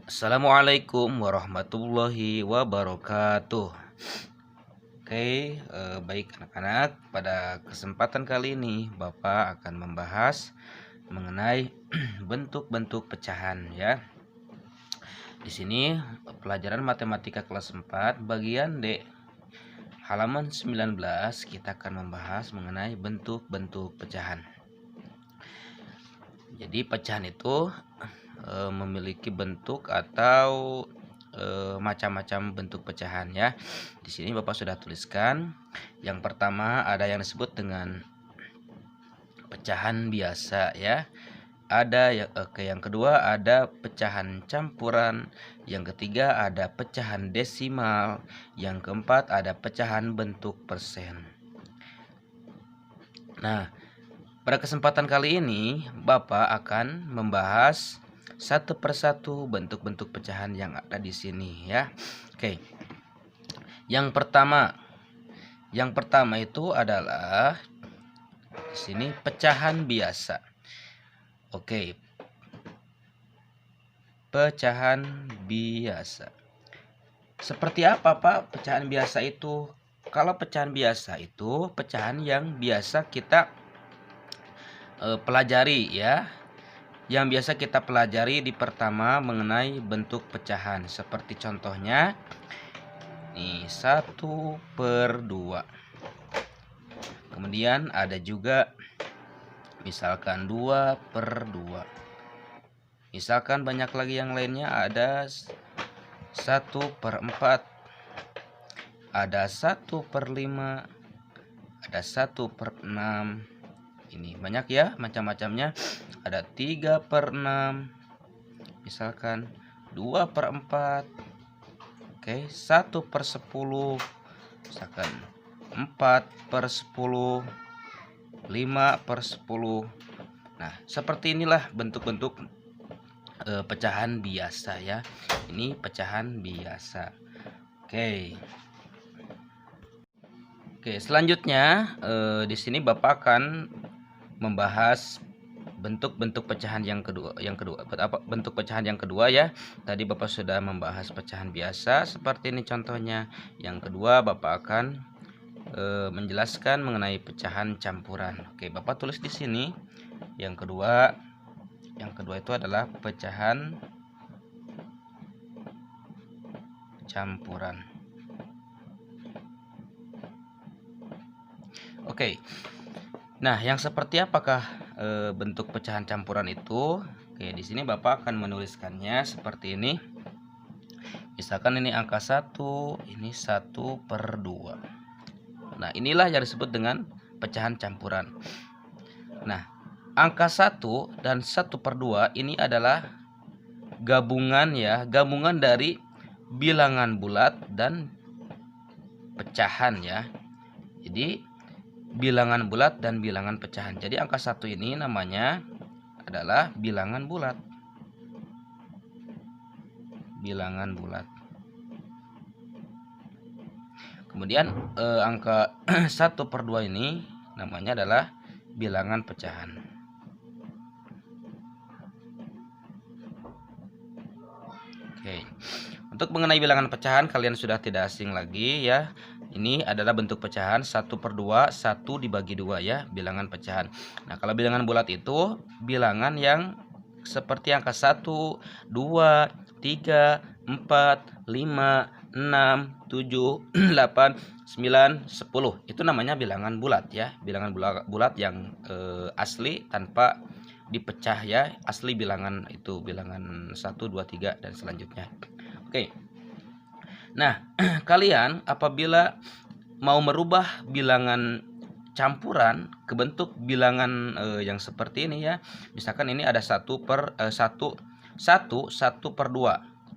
Assalamualaikum warahmatullahi wabarakatuh. Baik anak-anak, pada kesempatan kali ini Bapak akan membahas mengenai bentuk-bentuk pecahan ya. Di sini pelajaran matematika kelas 4 bagian D halaman 19 kita akan membahas mengenai bentuk-bentuk pecahan. Jadi pecahan itu memiliki bentuk atau macam-macam bentuk pecahan ya. Di sini Bapak sudah tuliskan. Yang pertama ada yang disebut dengan pecahan biasa ya. Yang kedua ada pecahan campuran, yang ketiga ada pecahan desimal, yang keempat ada pecahan bentuk persen. Nah, pada kesempatan kali ini Bapak akan membahas satu persatu bentuk-bentuk pecahan yang ada di sini ya. Oke. Yang pertama itu adalah di sini pecahan biasa. Oke. Pecahan biasa. Seperti apa, Pak, pecahan biasa itu? Kalau pecahan biasa itu pecahan yang biasa kita pelajari ya. Yang biasa kita pelajari di pertama mengenai bentuk pecahan. Seperti contohnya nih 1/2. Kemudian ada juga misalkan 2/2. Misalkan banyak lagi yang lainnya, ada 1/4, ada 1/5, ada 1/6. Ini banyak ya macam-macamnya. Ada 3/6, misalkan 2/4, oke, 1/10, misalkan 4/10, 5/10. Nah, seperti inilah bentuk-bentuk pecahan biasa ya. Ini pecahan biasa. Oke, selanjutnya di sini Bapak akan membahas bentuk-bentuk pecahan yang kedua. Bentuk pecahan yang kedua ya. Tadi Bapak sudah membahas pecahan biasa seperti ini contohnya. Yang kedua Bapak akan menjelaskan mengenai pecahan campuran. Oke, Bapak tulis di sini. Yang kedua itu adalah pecahan campuran. Oke. Nah, yang seperti apakah bentuk pecahan campuran itu? Oke, di sini Bapak akan menuliskannya seperti ini. Misalkan ini angka 1, ini 1/2. Nah, inilah yang disebut dengan pecahan campuran. Nah, angka 1 dan 1/2 ini adalah gabungan ya, gabungan dari bilangan bulat dan pecahan ya. Jadi bilangan bulat dan bilangan pecahan. Jadi angka 1 ini namanya adalah bilangan bulat. Bilangan bulat. Kemudian angka 1/2 ini namanya adalah bilangan pecahan. Oke. Untuk mengenai bilangan pecahan kalian sudah tidak asing lagi ya. Ini adalah bentuk pecahan 1/2, 1 dibagi 2 ya, bilangan pecahan. Nah, kalau bilangan bulat itu bilangan yang seperti angka 1, 2, 3, 4, 5, 6, 7, 8, 9, 10. Itu namanya bilangan bulat ya. Bilangan bulat yang asli tanpa dipecah ya. Asli bilangan itu bilangan 1, 2, 3 dan selanjutnya. Oke. Nah, kalian apabila mau merubah bilangan campuran ke bentuk bilangan yang seperti ini ya. Misalkan ini ada 1/2.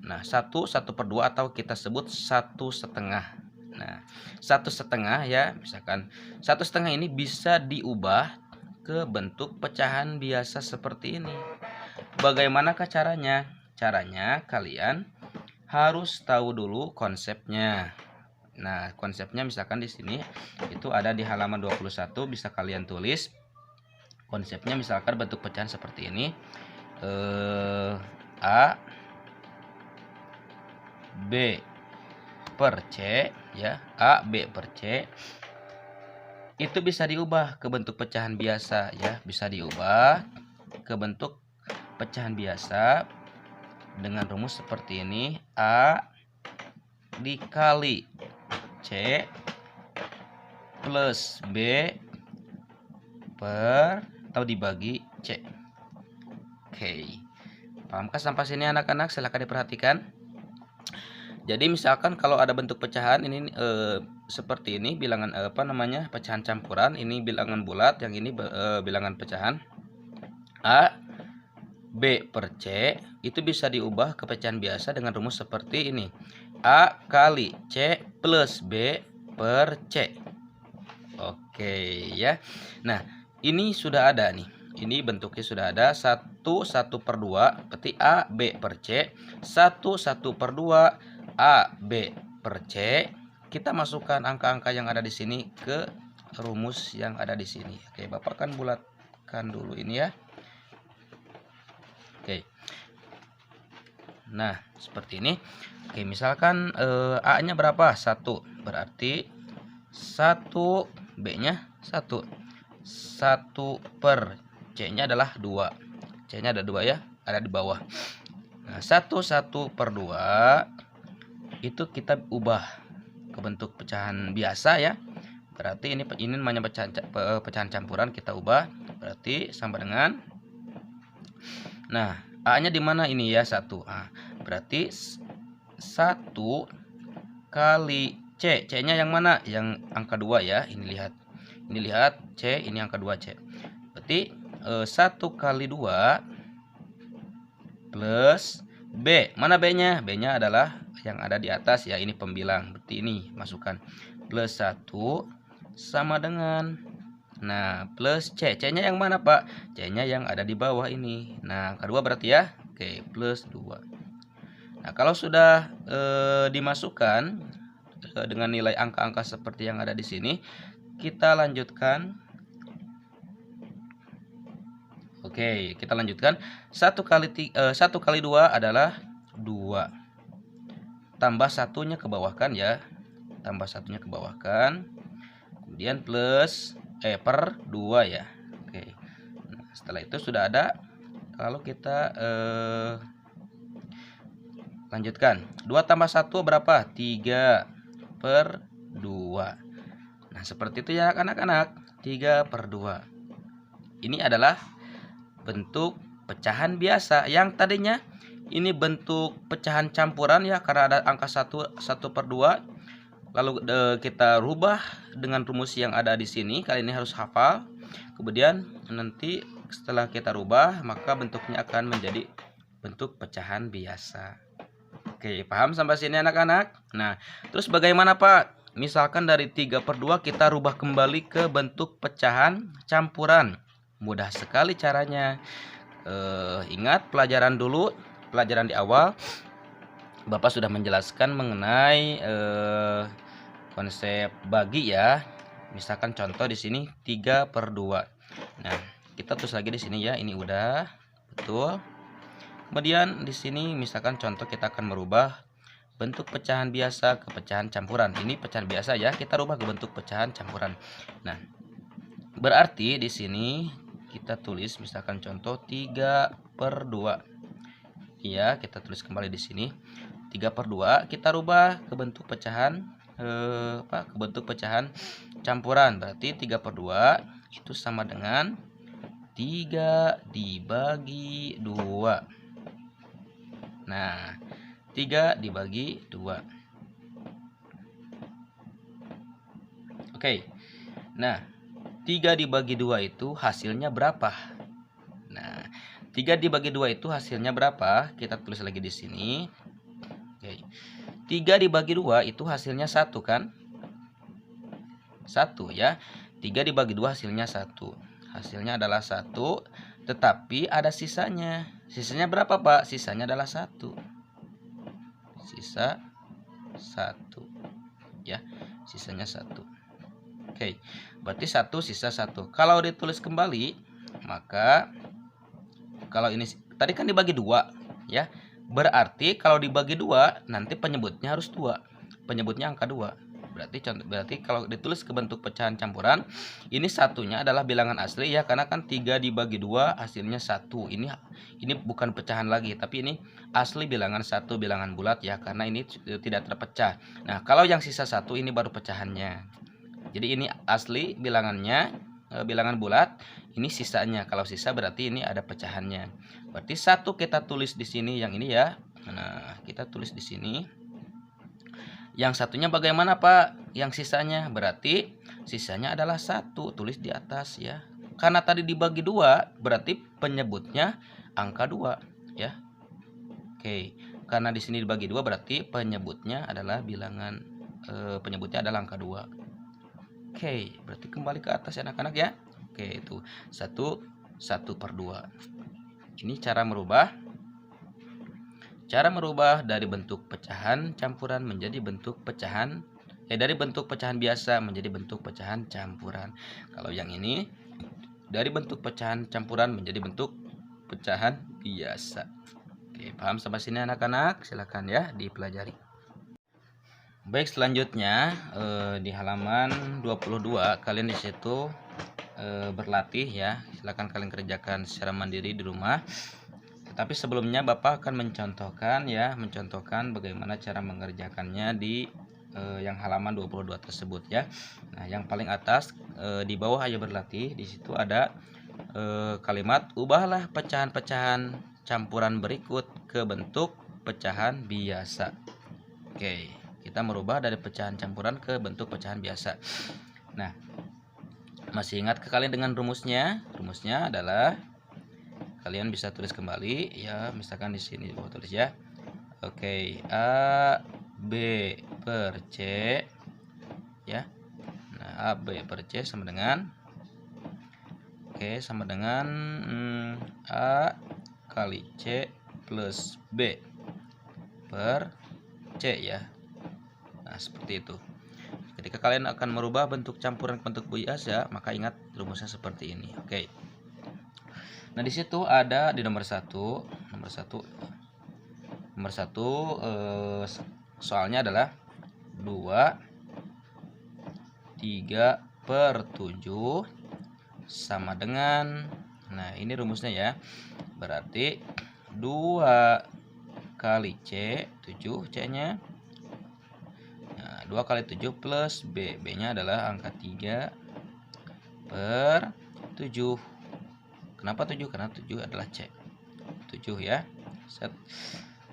Nah, 1/2 atau kita sebut 1/2. Nah, 1/2 ya, misalkan 1/2 ini bisa diubah ke bentuk pecahan biasa seperti ini. Bagaimanakah caranya? Caranya kalian harus tahu dulu konsepnya. Nah, konsepnya misalkan di sini itu ada di halaman 21, bisa kalian tulis. Konsepnya misalkan bentuk pecahan seperti ini. A B per C ya, A B per C itu bisa diubah ke bentuk pecahan biasa ya, bisa diubah ke bentuk pecahan biasa dengan rumus seperti ini, A dikali C plus B per atau dibagi C. Oke, pahamkah sampai sini anak-anak? Silahkan diperhatikan. Jadi misalkan kalau ada bentuk pecahan ini seperti ini, bilangan pecahan campuran, ini bilangan bulat, yang ini bilangan pecahan. A B per C itu bisa diubah ke pecahan biasa dengan rumus seperti ini, A kali C plus B per C. Oke ya. Nah ini sudah ada nih, ini bentuknya sudah ada, 1 per 2 berarti A B per C, 1 per 2 A B per C. Kita masukkan angka-angka yang ada di sini ke rumus yang ada di sini. Oke, Bapak kan bulatkan dulu ini ya. Oke. Nah, seperti ini. Oke, misalkan A-nya berapa? 1. Berarti 1, B-nya 1. 1 per C-nya adalah 2. C-nya ada 2 ya, ada di bawah. Nah, 1 per 2 itu kita ubah ke bentuk pecahan biasa ya. Berarti ini namanya pecahan campuran, kita ubah. Berarti sama dengan, nah, A-nya di mana ini ya? 1. Berarti 1 kali C. C-nya yang mana? Yang angka 2 ya. Ini lihat. Ini lihat C, ini angka 2 C. Berarti 1 kali 2 plus B. Mana B-nya? B-nya adalah yang ada di atas ya. Ini pembilang. Berarti ini masukkan. Plus 1 sama dengan, nah, plus C. C-nya yang mana, Pak? C-nya yang ada di bawah ini. Nah, angka 2 berarti ya. Oke, plus 2. Nah, kalau sudah dimasukkan dengan nilai angka-angka seperti yang ada di sini, kita lanjutkan. Oke, kita lanjutkan. 1 kali 2 adalah 2. Tambah satunya ke bawah kan ya. Tambah satunya ke bawah kan. Kemudian plus per 2 ya. Oke. Nah, setelah itu sudah ada. Kalau kita lanjutkan. 2 tambah 1 berapa? 3 per 2. Nah, seperti itu ya anak-anak. 3 per 2. Ini adalah bentuk pecahan biasa. Yang tadinya ini bentuk pecahan campuran ya, karena ada angka 1 per 2. Lalu kita rubah dengan rumus yang ada di sini. Kali ini harus hafal. Kemudian nanti setelah kita rubah, maka bentuknya akan menjadi bentuk pecahan biasa. Oke, paham sampai sini anak-anak? Nah, terus bagaimana, Pak? Misalkan dari 3 per 2 kita rubah kembali ke bentuk pecahan campuran. Mudah sekali caranya. Ingat pelajaran dulu, pelajaran di awal. Bapak sudah menjelaskan mengenai konsep bagi ya. Misalkan contoh di sini 3 per 2. Nah, kita tulis lagi di sini ya. Ini udah betul. Kemudian di sini misalkan contoh kita akan merubah bentuk pecahan biasa ke pecahan campuran. Ini pecahan biasa ya, kita rubah ke bentuk pecahan campuran. Nah, berarti di sini kita tulis misalkan contoh 3 per 2. Ya, kita tulis kembali di sini. 3 per 2 kita rubah ke bentuk pecahan ke bentuk pecahan campuran. Berarti 3 per 2 itu sama dengan 3 dibagi 2. Nah, 3 dibagi 2. Oke. Nah, 3 dibagi 2 itu hasilnya berapa? Nah, 3 dibagi 2 itu hasilnya berapa? Kita tulis lagi di sini. Oke. 3 dibagi 2 itu hasilnya 1 kan? 1 ya. 3 dibagi 2 hasilnya 1. Hasilnya adalah 1, tetapi ada sisanya. Sisanya berapa, Pak? Sisanya adalah 1. Sisa 1. Ya, sisanya 1. Oke. Berarti 1 sisa 1. Kalau ditulis kembali, maka kalau ini tadi kan dibagi 2, ya. Berarti kalau dibagi 2 nanti penyebutnya harus 2. Penyebutnya angka 2. Berarti kalau ditulis ke bentuk pecahan campuran, ini satunya adalah bilangan asli ya, karena kan 3 dibagi 2 hasilnya 1. Ini bukan pecahan lagi, tapi ini asli bilangan 1, bilangan bulat ya, karena ini tidak terpecah. Nah, kalau yang sisa 1 ini baru pecahannya. Jadi ini asli bilangannya, bilangan bulat, ini sisanya. Kalau sisa berarti ini ada pecahannya. Berarti 1 kita tulis di sini, yang ini ya. Nah, kita tulis di sini. Yang satunya bagaimana, Pak? Yang sisanya berarti sisanya adalah 1, tulis di atas ya. Karena tadi dibagi 2, berarti penyebutnya angka 2 ya. Oke, karena di sini dibagi 2 berarti penyebutnya adalah bilangan penyebutnya adalah angka 2. Oke, berarti kembali ke atas ya anak-anak ya. Oke, itu 1/2. Ini cara merubah dari bentuk pecahan campuran menjadi bentuk pecahan dari bentuk pecahan biasa menjadi bentuk pecahan campuran. Kalau yang ini dari bentuk pecahan campuran menjadi bentuk pecahan biasa. Oke, paham sampai sini anak-anak? Silakan ya dipelajari. Baik, selanjutnya di halaman 22 kalian di situ berlatih ya. Silakan kalian kerjakan secara mandiri di rumah. Tapi sebelumnya Bapak akan mencontohkan bagaimana cara mengerjakannya di yang halaman 22 tersebut ya. Nah, yang paling atas di bawah ayo berlatih, di situ ada kalimat ubahlah pecahan-pecahan campuran berikut ke bentuk pecahan biasa. Oke, kita merubah dari pecahan campuran ke bentuk pecahan biasa. Nah, masih ingat ke kalian dengan rumusnya? Rumusnya adalah kalian bisa tulis kembali ya, misalkan di sini mau tulis ya. Oke, A B per C ya. Nah, A B per C sama dengan A kali C plus B per C ya. Nah, seperti itu. Ketika kalian akan merubah bentuk campuran ke bentuk biasa, maka ingat rumusnya seperti ini. Oke. Nah, di situ ada di nomor 1 soalnya adalah 2/3/7 sama dengan, nah ini rumusnya ya, berarti 2 kali C, 7 C nya, nah 2 kali 7 plus B, B nya adalah angka 3/7. Kenapa 7? Karena 7 adalah C. 7 ya. Set.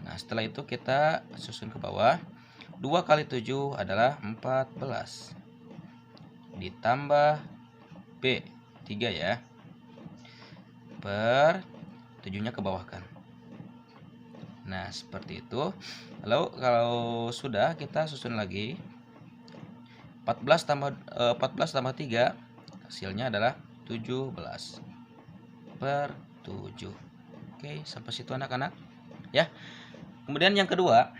Nah, setelah itu kita susun ke bawah. 2 kali 7 adalah 14. Ditambah B, 3 ya. Per 7-nya ke bawah kan. Nah, seperti itu. Lalu kalau sudah kita susun lagi. 14 tambah 3 hasilnya adalah 17/7. Oke, sampai situ anak-anak ya. Kemudian yang kedua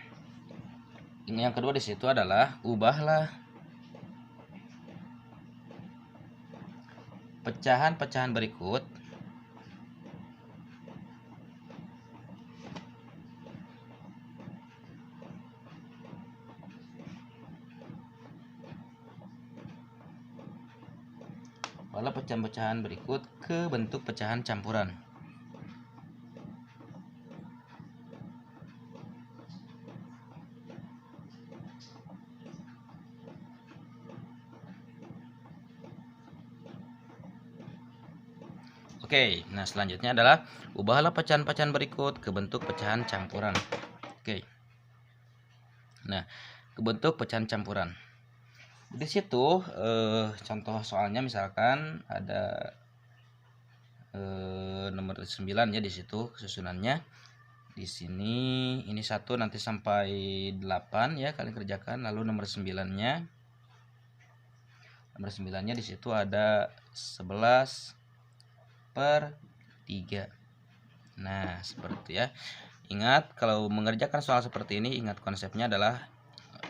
di situ adalah ubahlah pecahan-pecahan berikut ke bentuk pecahan campuran. Oke, nah selanjutnya adalah ubahlah pecahan-pecahan berikut ke bentuk pecahan campuran. Oke. Nah, ke bentuk pecahan campuran. Di situ contoh soalnya misalkan ada nomor 9 ya, di situ susunannya. Di sini ini 1 nanti sampai 8 ya, kalian kerjakan. Lalu nomor 9-nya di situ ada 11/3. Nah, seperti ya. Ingat kalau mengerjakan soal seperti ini, ingat konsepnya adalah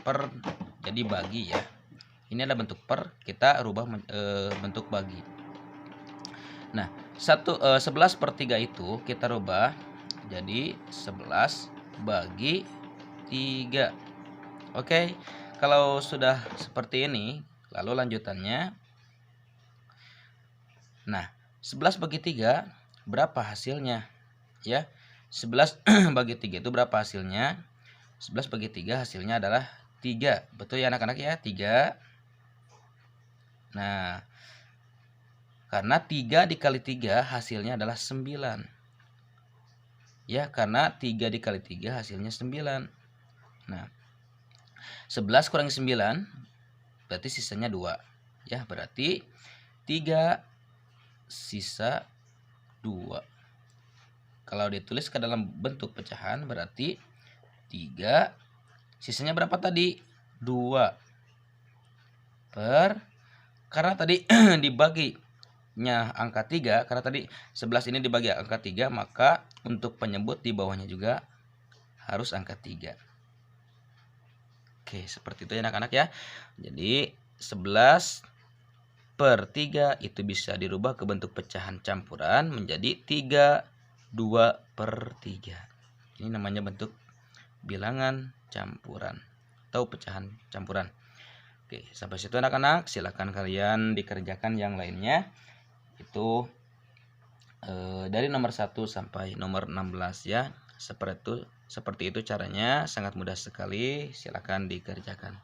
per, jadi bagi ya. Ini adalah bentuk per, kita rubah bentuk bagi. Nah, 11/3 itu kita rubah jadi 11 bagi 3. Oke, kalau sudah seperti ini, lalu lanjutannya. Nah, 11 bagi 3 berapa hasilnya? Ya, 11 bagi 3 itu berapa hasilnya? 11 bagi 3 hasilnya adalah 3. Betul ya anak-anak ya? 3. Nah, karena 3 dikali 3 hasilnya adalah 9. Ya, karena 3 dikali 3 hasilnya 9. Nah, 11 kurangi 9 berarti sisanya 2. Ya, berarti 3 sisa 2. Kalau ditulis ke dalam bentuk pecahan berarti 3 sisanya berapa tadi? 2 per, karena tadi dibaginya angka 3, karena tadi 11 ini dibagi angka 3, maka untuk penyebut di bawahnya juga harus angka 3. Oke, seperti itu ya anak-anak ya. Jadi 11 per 3 itu bisa dirubah ke bentuk pecahan campuran menjadi 3 2 per 3. Ini namanya bentuk bilangan campuran atau pecahan campuran. Oke, sampai situ anak-anak. Silahkan kalian dikerjakan yang lainnya. Itu dari nomor 1 sampai nomor 16 ya. Seperti itu caranya, sangat mudah sekali. Silahkan dikerjakan.